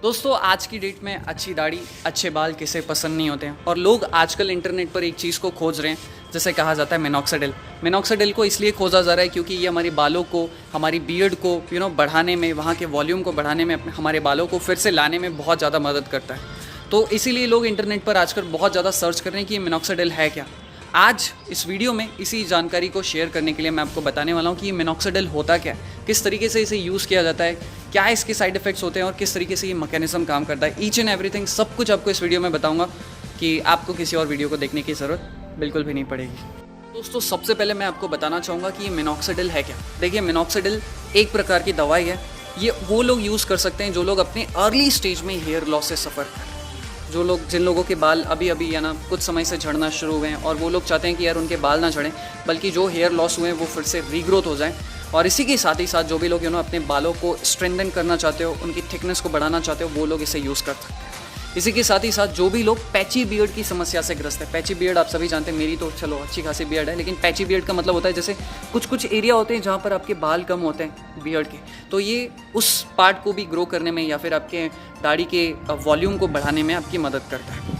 दोस्तों आज की डेट में अच्छी दाढ़ी अच्छे बाल किसे पसंद नहीं होते हैं और लोग आजकल इंटरनेट पर एक चीज़ को खोज रहे हैं जिसे कहा जाता है मिनॉक्सिडिल। मिनॉक्सिडिल को इसलिए खोजा जा रहा है क्योंकि ये हमारे बालों को, हमारी बियर्ड को बढ़ाने में, वहाँ के वॉल्यूम को बढ़ाने में, हमारे बालों को फिर से लाने में बहुत ज़्यादा मदद करता है। तो इसीलिए लोग इंटरनेट पर आजकल बहुत ज़्यादा सर्च कर रहे हैं कि ये मिनॉक्सिडिल है क्या। आज इस वीडियो में इसी जानकारी को शेयर करने के लिए मैं आपको बताने वाला हूँ कि ये मिनॉक्सिडिल होता क्या है, किस तरीके से इसे यूज़ किया जाता है, क्या इसके साइड इफ़ेक्ट्स होते हैं और किस तरीके से ये मैकेनिज्म काम करता है। ईच एंड एवरीथिंग सब कुछ आपको इस वीडियो में बताऊँगा कि आपको किसी और वीडियो को देखने की ज़रूरत बिल्कुल भी नहीं पड़ेगी। दोस्तों सबसे पहले मैं आपको बताना चाहूँगा कि ये मिनॉक्सिडिल है क्या। देखिए मिनॉक्सिडिल एक प्रकार की दवाई है। ये वो लोग यूज़ कर सकते हैं जो लोग अपने अर्ली स्टेज में हेयर लॉस से सफ़र करें, जिन लोगों के बाल अभी या ना कुछ समय से झड़ना शुरू हुए हैं और वो लोग चाहते हैं कि यार उनके बाल ना झड़ें बल्कि जो हेयर लॉस हुए हैं वो फिर से रीग्रोथ हो जाए। और इसी के साथ ही साथ जो भी लोग अपने बालों को स्ट्रेंथन करना चाहते हो, उनकी थिकनेस को बढ़ाना चाहते हो, वो लोग इसे यूज़ कर सकते हैं। इसी के साथ ही साथ जो भी लोग पैची बियर्ड की समस्या से ग्रस्त है, पैची बियर्ड आप सभी जानते हैं, मेरी तो चलो अच्छी खासी बियर्ड है, लेकिन पैची बियर्ड का मतलब होता है जैसे कुछ एरिया होते हैं जहाँ पर आपके बाल कम होते हैं बियर्ड के, तो ये उस पार्ट को भी ग्रो करने में या फिर आपके दाढ़ी के वॉल्यूम को बढ़ाने में आपकी मदद करता है।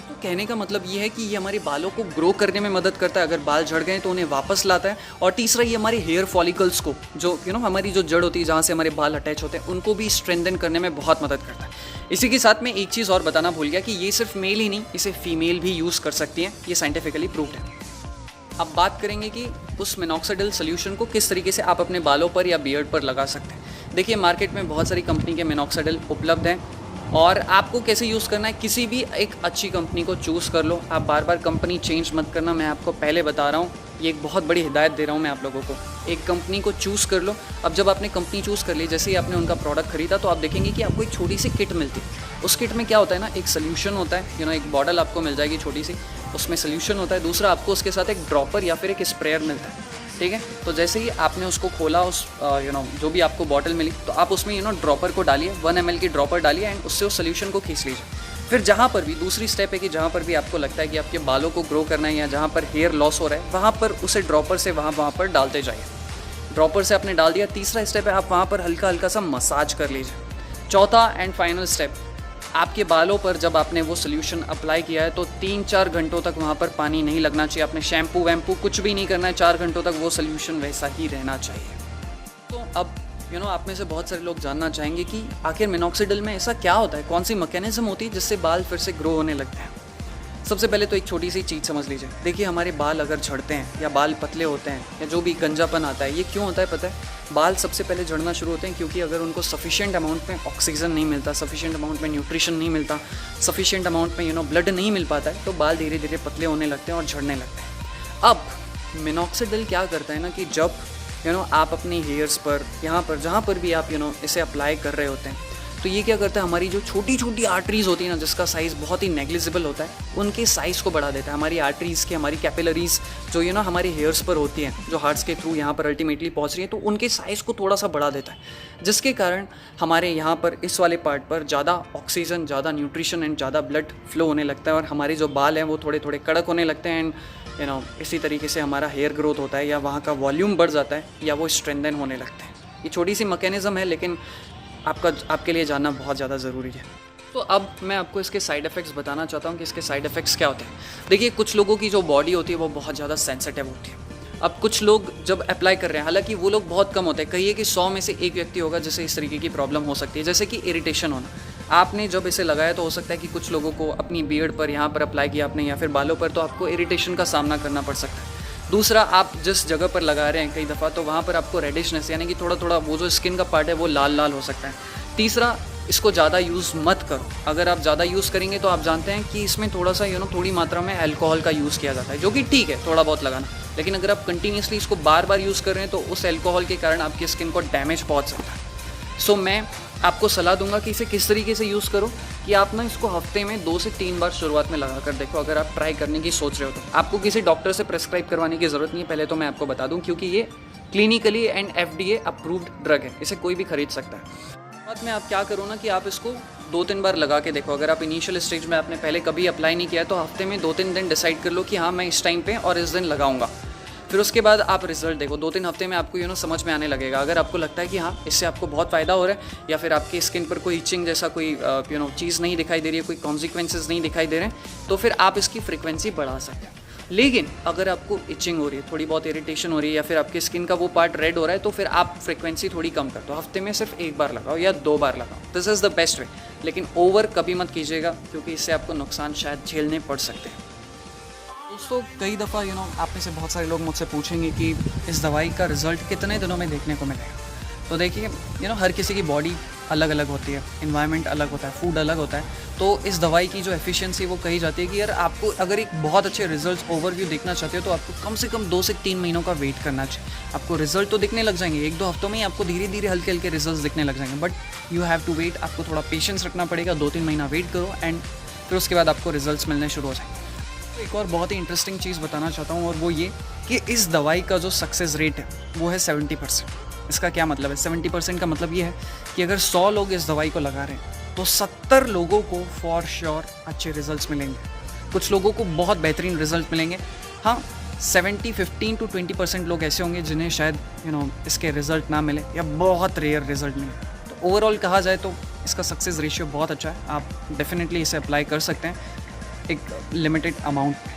तो कहने का मतलब ये है कि ये हमारे बालों को ग्रो करने में मदद करता है, अगर बाल झड़ गए तो उन्हें वापस लाता है। और तीसरा ये हमारे हेयर फॉलिकल्स को, जो हमारी जो जड़ होती है जहाँ से हमारे बाल अटैच होते हैं, उनको भी स्ट्रेंथन करने में बहुत मदद करता है। इसी के साथ में एक चीज़ और बताना भूल गया कि ये सिर्फ मेल ही नहीं, इसे फीमेल भी यूज़ कर सकती हैं, ये साइंटिफिकली प्रूव्ड है। अब बात करेंगे कि उस मिनॉक्सिडिल सोल्यूशन को किस तरीके से आप अपने बालों पर या बियर्ड पर लगा सकते हैं। देखिए मार्केट में बहुत सारी कंपनी के मिनॉक्सिडिल उपलब्ध हैं और आपको कैसे यूज़ करना है, किसी भी एक अच्छी कंपनी को चूज़ कर लो। आप बार बार कंपनी चेंज मत करना, मैं आपको पहले बता रहा हूँ, ये एक बहुत बड़ी हिदायत दे रहा हूँ मैं आप लोगों को। एक कंपनी को चूज़ कर लो। अब जब आपने कंपनी चूज़ कर ली, जैसे ही आपने उनका प्रोडक्ट खरीदा तो आप देखेंगे कि आपको एक छोटी सी किट मिलती है। उस किट में क्या होता है ना, एक सोल्यूशन होता है, एक बॉटल आपको मिल जाएगी छोटी सी, उसमें सोल्यूशन होता है। दूसरा आपको उसके साथ एक ड्रॉपर या फिर एक स्प्रेयर मिलता है, ठीक है। तो जैसे ही आपने उसको खोला, उस जो भी आपको बॉटल मिली, तो आप उसमें ड्रॉपर को डालिए, 1 ml की ड्रॉपर डालिए एंड उससे उस सोल्यूशन को खींच लीजिए। फिर जहाँ पर भी दूसरी स्टेप है कि जहाँ पर भी आपको लगता है कि आपके बालों को ग्रो करना है या जहाँ पर हेयर लॉस हो रहा है, वहाँ पर उसे ड्रॉपर से वहाँ पर डालते जाइए। ड्रॉपर से आपने डाल दिया। तीसरा स्टेप है आप वहाँ पर हल्का हल्का सा मसाज कर लीजिए। चौथा एंड फाइनल स्टेप, आपके बालों पर जब आपने वो सोल्यूशन अप्लाई किया है तो 3-4 घंटों तक वहाँ पर पानी नहीं लगना चाहिए। आपने शैम्पू वैम्पू कुछ भी नहीं करना है, 4 घंटों तक वो सोल्यूशन वैसा ही रहना चाहिए। तो अब आप में से बहुत सारे लोग जानना चाहेंगे कि आखिर मिनॉक्सिडिल में ऐसा क्या होता है, कौन सी मैकेनिज्म होती है जिससे बाल फिर से ग्रो होने लगते हैं। सबसे पहले तो एक छोटी सी चीज़ समझ लीजिए। देखिए हमारे बाल अगर झड़ते हैं या बाल पतले होते हैं या जो भी गंजापन आता है, ये क्यों होता है पता है? बाल सबसे पहले झड़ना शुरू होते हैं क्योंकि अगर उनको सफिशिएंट अमाउंट में ऑक्सीजन नहीं मिलता, सफिशिएंट अमाउंट में न्यूट्रिशन नहीं मिलता, सफिशिएंट अमाउंट में ब्लड नहीं मिल पाता है, तो बाल धीरे धीरे पतले होने लगते हैं और झड़ने लगते हैं। अब मिनॉक्सिडिल क्या करता है ना कि जब आप अपनी हेयर्स पर, यहाँ पर जहाँ पर भी आप इसे अप्लाई कर रहे होते हैं, तो ये क्या करता है, हमारी जो छोटी छोटी आर्टरीज़ होती है ना, जिसका साइज़ बहुत ही नेग्लिजिबल होता है, उनके साइज़ को बढ़ा देता है। हमारी आर्टरीज़ की, हमारी कैपिलरीज़ जो हमारे हेयर्स पर होती हैं, जो हार्ट्स के थ्रू यहाँ पर अल्टीमेटली पहुँच रही है, तो उनके साइज़ को थोड़ा सा बढ़ा देता है, जिसके कारण हमारे यहाँ पर इस वाले पार्ट पर ज़्यादा ऑक्सीजन, ज़्यादा न्यूट्रिशन एंड ज़्यादा ब्लड फ्लो होने लगता है और हमारे जो बाल हैं वो थोड़े थोड़े कड़क होने लगते हैं एंड इसी तरीके से हमारा हेयर ग्रोथ होता है या वहाँ का वॉल्यूम बढ़ जाता है या वो स्ट्रेंथन होने लगते हैं। ये छोटी सी मैकेनिज्म है, लेकिन आपके लिए जानना बहुत ज़्यादा ज़रूरी है। तो अब मैं आपको इसके साइड इफ़ेक्ट्स बताना चाहता हूँ कि इसके साइड इफ़ेक्ट्स क्या होते हैं। देखिए कुछ लोगों की जो बॉडी होती है वो बहुत ज़्यादा सेंसिटिव होती है। अब कुछ लोग जब अप्लाई कर रहे हैं, हालांकि वो लोग बहुत कम होते हैं, कहिए कि 100 में से एक व्यक्ति होगा जिसे इस तरीके की प्रॉब्लम हो सकती है, जैसे कि इरिटेशन होना। आपने जब इसे लगाया तो हो सकता है कि कुछ लोगों को अपनी बियर्ड पर यहाँ पर अप्लाई किया आपने या फिर बालों पर, तो आपको इरिटेशन का सामना करना पड़ सकता है। दूसरा, आप जिस जगह पर लगा रहे हैं कई दफ़ा, तो वहाँ पर आपको रेडिशनेस यानी कि थोड़ा थोड़ा वो जो स्किन का पार्ट है वो लाल लाल हो सकता है। तीसरा, इसको ज़्यादा यूज़ मत करो। अगर आप ज़्यादा यूज़ करेंगे तो आप जानते हैं कि इसमें थोड़ा सा थोड़ी मात्रा में अल्कोहल का यूज़ किया जाता है, जो कि ठीक है थोड़ा बहुत लगाना, लेकिन अगर आप कंटिन्यूसली इसको बार बार यूज़ कर रहे हैं तो उस अल्कोहल के कारण आपकी स्किन को डैमेज पहुँच सकता है। सो मैं आपको सलाह दूंगा कि इसे किस तरीके से यूज़ करो कि आप ना इसको हफ्ते में 2 से 3 बार शुरुआत में लगा कर देखो। अगर आप ट्राई करने की सोच रहे हो तो आपको किसी डॉक्टर से प्रेस्क्राइब करवाने की ज़रूरत नहीं है, पहले तो मैं आपको बता दूं, क्योंकि ये clinically and FDA approved drug है, इसे कोई भी खरीद सकता है। बाद में आप क्या करो ना कि आप इसको 2-3 बार लगा के देखो। अगर आप इनिशियल स्टेज में आपने पहले कभी अप्लाई नहीं किया तो हफ्ते में 2-3 दिन डिसाइड कर लो कि हाँ मैं इस टाइम पे और इस दिन लगाऊंगा। फिर उसके बाद आप रिजल्ट देखो, 2-3 हफ्ते में आपको समझ में आने लगेगा। अगर आपको लगता है कि हाँ इससे आपको बहुत फ़ायदा हो रहा है, या फिर आपकी स्किन पर कोई इचिंग जैसा कोई चीज़ नहीं दिखाई दे रही है, कोई कॉन्सिक्वेंसेज नहीं दिखाई दे रहे हैं, तो फिर आप इसकी फ्रिक्वेंसी बढ़ा सकते हैं। लेकिन अगर आपको इचिंग हो रही है, थोड़ी बहुत इरिटेशन हो रही है, या फिर आपकी स्किन का वो पार्ट रेड हो रहा है, तो फिर आप फ्रिक्वेंसी थोड़ी कम कर दो। हफ्ते में सिर्फ 1 बार लगाओ या 2 बार लगाओ, this is the best way. लेकिन ओवर कभी मत कीजिएगा, क्योंकि इससे आपको नुकसान शायद झेलने पड़ सकते हैं। दोस्तों कई दफ़ा आप में से बहुत सारे लोग मुझसे पूछेंगे कि इस दवाई का रिज़ल्ट कितने दिनों में देखने को मिलेगा। तो देखिए हर किसी की बॉडी अलग अलग होती है, इन्वायरमेंट अलग होता है, फूड अलग होता है। तो इस दवाई की जो एफिशिएंसी वो कही जाती है कि यार आपको अगर एक बहुत अच्छे रिजल्ट्स ओवरव्यू देखना चाहते हो तो आपको कम से कम 2 से 3 महीनों का वेट करना चाहिए। आपको रिजल्ट तो दिखने लग जाएंगे, 1-2 हफ्तों में ही आपको धीरे धीरे हल्के हल्के रिजल्ट्स दिखने लग जाएंगे, but you have to wait. आपको थोड़ा पेशेंस रखना पड़ेगा, 2-3 महीना वेट करो एंड फिर उसके बाद आपको रिजल्ट्स मिलने शुरू हो जाएंगे। तो एक और बहुत ही इंटरेस्टिंग चीज़ बताना चाहता हूँ, और वो ये कि इस दवाई का जो सक्सेस रेट है वो है 70%। इसका क्या मतलब है? 70% का मतलब ये है कि अगर 100 लोग इस दवाई को लगा रहे हैं तो 70 लोगों को फॉर श्योर अच्छे रिजल्ट्स मिलेंगे। कुछ लोगों को बहुत बेहतरीन रिजल्ट मिलेंगे। हाँ, 15 to 20% लोग ऐसे होंगे जिन्हें शायद इसके रिज़ल्ट ना मिले या बहुत रेयर रिज़ल्ट मिले। तो ओवरऑल कहा जाए तो इसका सक्सेस रेशियो बहुत अच्छा है। आप डेफिनेटली इसे अप्लाई कर सकते हैं एक लिमिटेड अमाउंट में।